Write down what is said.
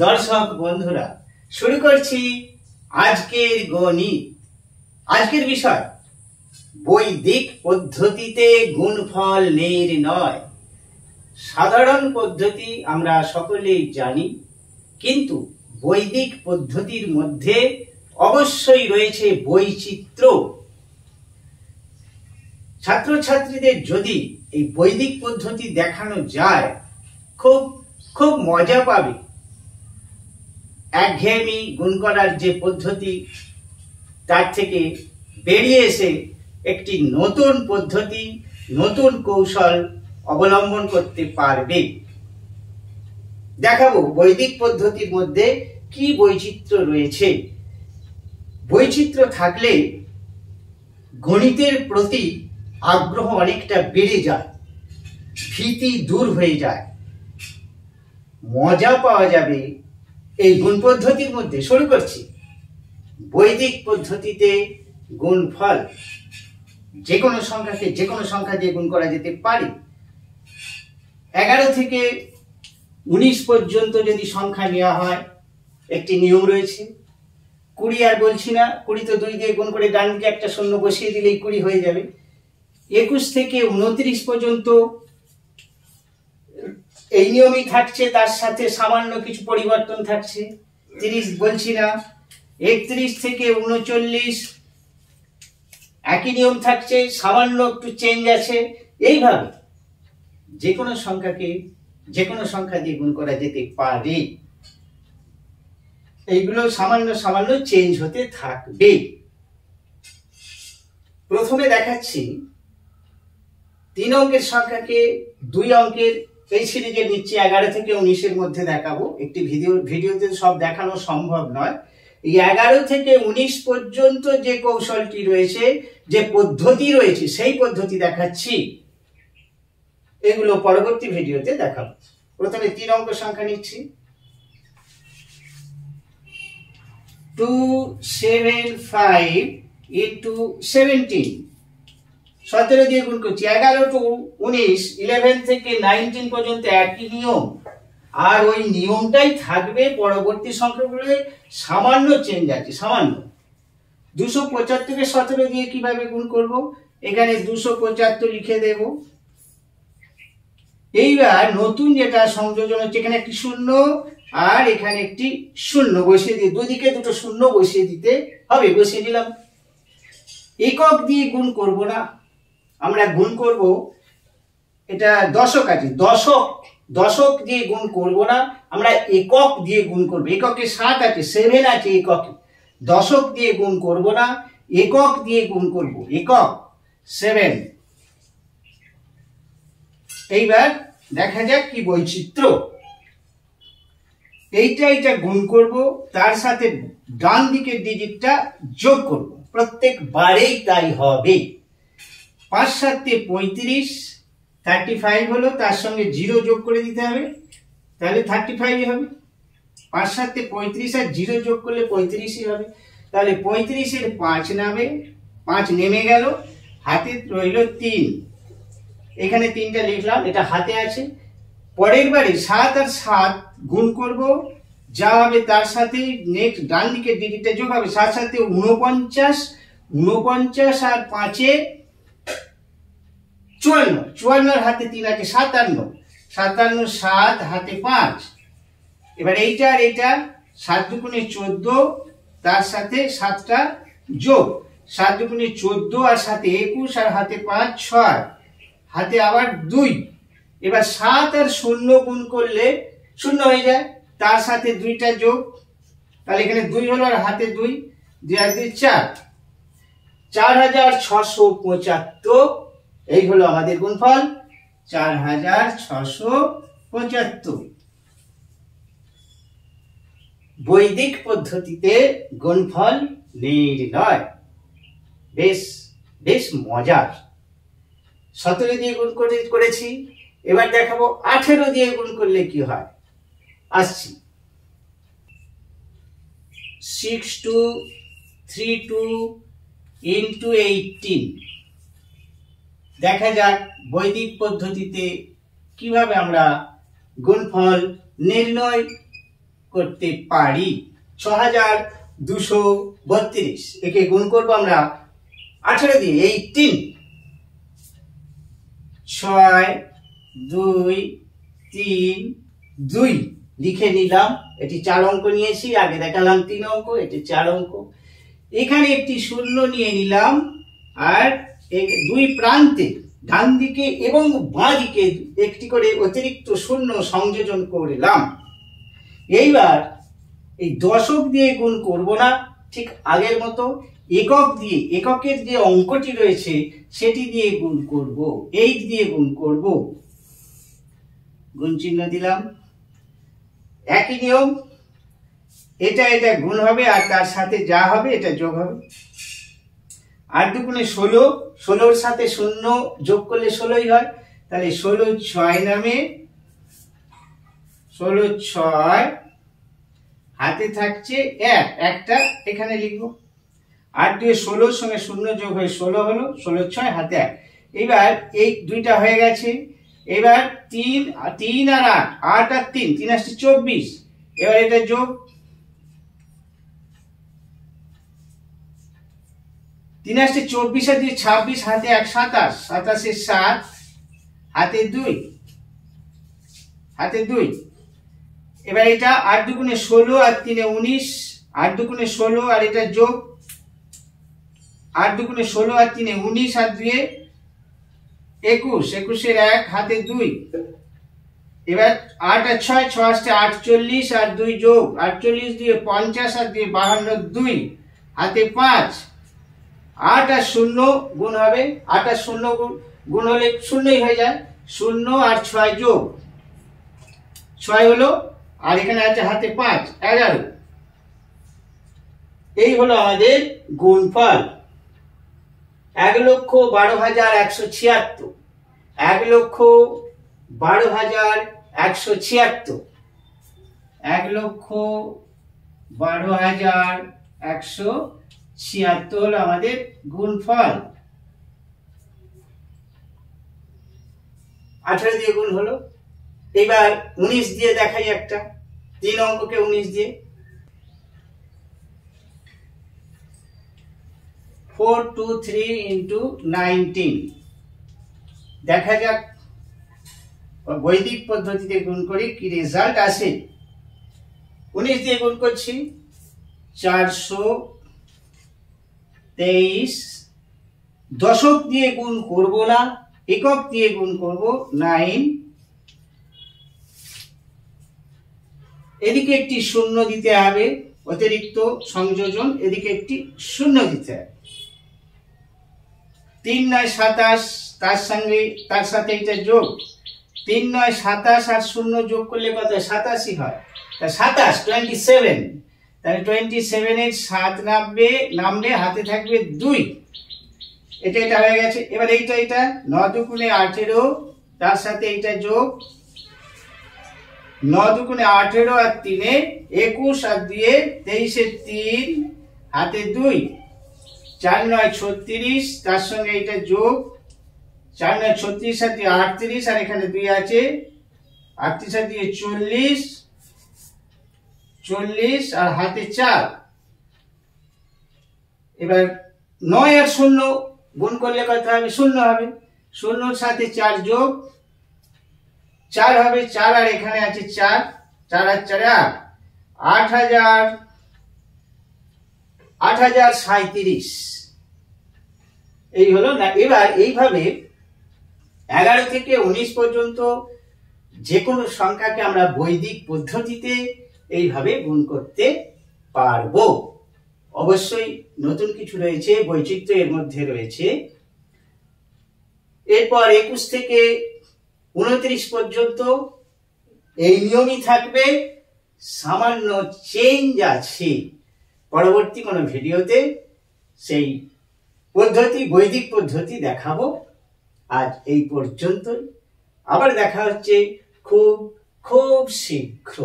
দর্শক বন্ধুরা, শুরু করছি আজকের গণিত। আজকের বিষয় বৈদিক পদ্ধতিতে গুণফল নির্ণয়। সাধারণ পদ্ধতি আমরা সকলেই জানি, কিন্তু বৈদিক পদ্ধতির মধ্যে অবশ্যই রয়েছে বৈচিত্র্য। ছাত্রছাত্রীদের যদি এই বৈদিক পদ্ধতি দেখানো যায়, খুব খুব মজা পাবে। একঘেয়েমি গুণ করার যে পদ্ধতি, তার থেকে বেরিয়ে এসে একটি নতুন পদ্ধতি, নতুন কৌশল অবলম্বন করতে পারবে। দেখাবো বৈদিক পদ্ধতির মধ্যে কি বৈচিত্র্য রয়েছে। বৈচিত্র্য থাকলে গণিতের প্রতি আগ্রহ অনেকটা বেড়ে যায়, ভীতি দূর হয়ে যায়, মজা পাওয়া যাবে এই গুণ পদ্ধতির মধ্যে। শুরু করছি বৈদিক পদ্ধতিতে গুণফল। যে কোনো সংখ্যাকে যে কোনো সংখ্যা দিয়ে গুণ করা যেতে পারে। 11 থেকে 19 পর্যন্ত যদি সংখ্যা নেওয়া হয়, একটি নিয়ম রয়েছে। 20 আর বলছি না, 20 তো 2 দিয়ে গুণ করে ডান দিকে একটা শূন্য বসিয়ে দিলেই 20 হয়ে যাবে। 21 থেকে 29 পর্যন্ত এই নিয়মই থাকছে, তার সাথে সামান্য কিছু পরিবর্তন থাকছে। 30 বলছি না। 31 থেকে 39 একই নিয়ম থাকছে, সামান্য একটু চেঞ্জ আছে। এইভাবে যে কোনো সংখ্যাকে যে কোনো সংখ্যা দিয়ে গুণ করা যেতে পারে। এইগুলো সামান্য সামান্য চেঞ্জ হতে থাকবে। প্রথমে দেখাচ্ছি 3 অঙ্কের সংখ্যাকে 2 অঙ্কের এই সিরিজে নিচ্ছি। 11 থেকে 19-এর মধ্যে দেখাবো। একটি ভিডিওতে সব দেখানো সম্ভব নয়। এই 11 থেকে 19 পর্যন্ত যে কৌশলটি রয়েছে, যে পদ্ধতি রয়েছে, সেই পদ্ধতি দেখাচ্ছি। এগুলো পরবর্তী ভিডিওতে দেখাবো। প্রথমে 3 অঙ্ক সংখ্যা নিচ্ছি। 275 into 17, 17 দিয়ে গুণ করছি। 11 to 19, 11 থেকে 19 পর্যন্ত একই নিয়ম, আর ওই নিয়মটাই থাকবে পরবর্তী সংখ্যাগুলোতে। সামান্য চেঞ্জ আছে, সামান্য। 275 কে 17 দিয়ে কিভাবে গুণ করব, এখানে 275 লিখে দেব। এইবার নতুন যেটা সংযোজন হচ্ছে, এখানে একটি শূন্য আর এখানে একটি শূন্য বসিয়ে দিয়ে, দুদিকে দুটো শূন্য বসিয়ে দিতে হবে। বসিয়ে দিলাম। একক দিয়ে গুণ করব না, আমরা গুণ করব, এটা দশক আছে, দশক দিয়ে গুণ করব না, আমরা একক দিয়ে গুণ করব। এককে 7 আছে, 7 আছে এককে। দশক দিয়ে গুণ করব না, একক দিয়ে গুণ করব। একক 7। এইবার দেখা যাক কি বৈচিত্র্য। এইটা গুণ করব, তার সাথে ডান দিকের ডিজিটটা যোগ করব। প্রত্যেকবারেই তাই হবে। 5 7 35, 35 হলো, তার সঙ্গে 0 যোগ করে দিতে হবে, তাহলে 35 হবে। 5 7 35 আর 0 যোগ করলে 35ই হবে। তাহলে 35-এর 5 নামে, 5 নেমে গেল, হাতে রইল 3। এখানে 3টা লিখলাম, এটা হাতে আছে। পরের বারে 7 আর 7 গুণ করব, যা হবে তার সাথে নেক্সট ডান দিকের ডিজিটটা যোগ হবে। 7 7 49, 49 আর 5-এ 54, 54 হাতে 3 আছে, 57, 57 7 হাতে 5। এবার এইটা আর এইটা 7 দুগুণে 14, তার সাথে 7টা যোগ, 7 দুগুণে 14 আর সাথে 21 আর হাতে 5 6, হাতে আবার 2। এবার 7 আর 0 গুণ করলে 0 হয়ে যায়, তার সাথে 2টা যোগ, তাহলে এখানে 2 হলো আর হাতে 2, 2 আর 2 4, 4675। এই হলো আমাদের গুণফল, 4675। বৈদিক পদ্ধতিতে গুণফল নির্ণয় বেশ বেশ মজার। 17 দিয়ে গুণ করেছি। এবার দেখাবো 18 দিয়ে গুণ করলে কি হয়। আসছি। 6232 into 18। দেখা যাক বৈদিক পদ্ধতিতে কিভাবে আমরা গুণফল নির্ণয় করতে পারি। 6232। একে গুণ করবো আমরা 18 দিয়ে, 18। 6 2 3 2 লিখে নিলাম। এটি 4 অঙ্ক নিয়েছি, আগে দেখালাম 3 অঙ্ক, এটি 4 অঙ্ক। এখানে একটি শূন্য নিয়ে নিলাম আর দুই প্রান্তে ডান দিকে এবং বাঁ দিকে একটি করে অতিরিক্ত শূন্য সংযোজন করলাম। এইবার এই দশক দিয়ে গুণ করব না, ঠিক আগের মতো একক দিয়ে, এককের যে অঙ্কটি রয়েছে সেটি দিয়ে গুণ করব, 8 দিয়ে গুণ করব। গুণ চিহ্ন দিলাম। একই নিয়ম, এটা গুণ হবে আর তার সাথে যা হবে এটা যোগ হবে। 8 দুগুণে 16, 16-র সাথে শূন্য যোগ করলে 16ই হয়, তাহলে 16 6 নামে 16 6, হাতে থাকছে 1, একটা এখানে লিখবো। 8 2 16-র সঙ্গে শূন্য যোগ হয়ে 16 হলো, 16 6 হাতে 1। এবার এই দুইটা হয়ে গেছে। এবার 3 আর 8, 8 আর 3, 3 আসছে 24। এবার এটা যোগ, 3 আসছে 24 আর 2 26, হাতে 1 27, 27 7, হাতে 2, হাতে 2। এবার এটা 8 দুগুণে 16 আর 3 19, 8 দুগুণে 16 আর এটা যোগ, 8 দুগুণে 16 আর 3 19 আর 2 21, 21-এর 1, হাতে 2। এবার 8 আর 6, 6 আসছে 48 আর 2 যোগ, 48 দিয়ে 50 আর 2 52, 2 হাতে 5। 8 আর 0 গুণ হবে, 8 আর 0 গুণ হলে শূন্যই হয়ে যায়, 0 আর 6 যোগ, 6 হলো, আর এখানে আছে হাতে 5, 11। এই হলো আমাদের গুণফল। 1,12,176, 1,12,176, 1,12,176 হলো আমাদের গুণফল। 18 দিয়ে গুণ হলো। এবার 19 দিয়ে দেখাই একটা, 3 অঙ্ককে 19 দিয়ে। 4 2 3 into 19। দেখা যাক বৈদিক পদ্ধতিতে গুণ করি কি রেজাল্ট আসে। 19 দিয়ে গুণ করছি, 423। দশক দিয়ে গুণ করব না, একক দিয়ে গুণ করব, 9। এদিকে একটি শূন্য দিতে হবে, অতিরিক্ত সংযোজন, এদিকে একটি শূন্য দিতে হবে। 3 9 27, তার সাথে এটা যোগ, 3 9 27 আর 0 যোগ করলে কত হয়? 87 হয়। তা 27 27, তাহলে 27-এর 7 নামবে, হাতে থাকবে 2। এটা হয়ে গেছে। এবার এটা 9 দুগুণে 18, তার সাথে এটা যোগ, 9 দুগুণে 18 আর 3 21 আর 2 23-এর 3, হাতে 2। 4 9 36, তার সঙ্গে এটা যোগ, 4 9 36 আর 2 38, আর এখানে 2 আছে, 38 আর 2 40 আর হাতে 4। এবার 9 আর 0 গুণ করলে কত হবে? 0 হবে। 0-র সাথে 4 যোগ, 4 হবে, 4 আর এখানে আছে 4, 4 আর 4 8,037। এই হলো না। এবার এইভাবে 11 থেকে 19 পর্যন্ত যে কোনো সংখ্যাকে আমরা বৈদিক পদ্ধতিতে এইভাবে গুণ করতে পারবো। অবশ্যই নতুন কিছু রয়েছে, বৈচিত্র্য এর মধ্যে রয়েছে। এরপর 21 থেকে 29 পর্যন্ত এই নিয়মই থাকবে, সামান্য চেঞ্জ আছে। পরবর্তী কোনো ভিডিওতে সেই পদ্ধতি, বৈদিক পদ্ধতি দেখাবো। আজ এই পর্যন্তই, আবার দেখা হচ্ছে খুব খুব শীঘ্র।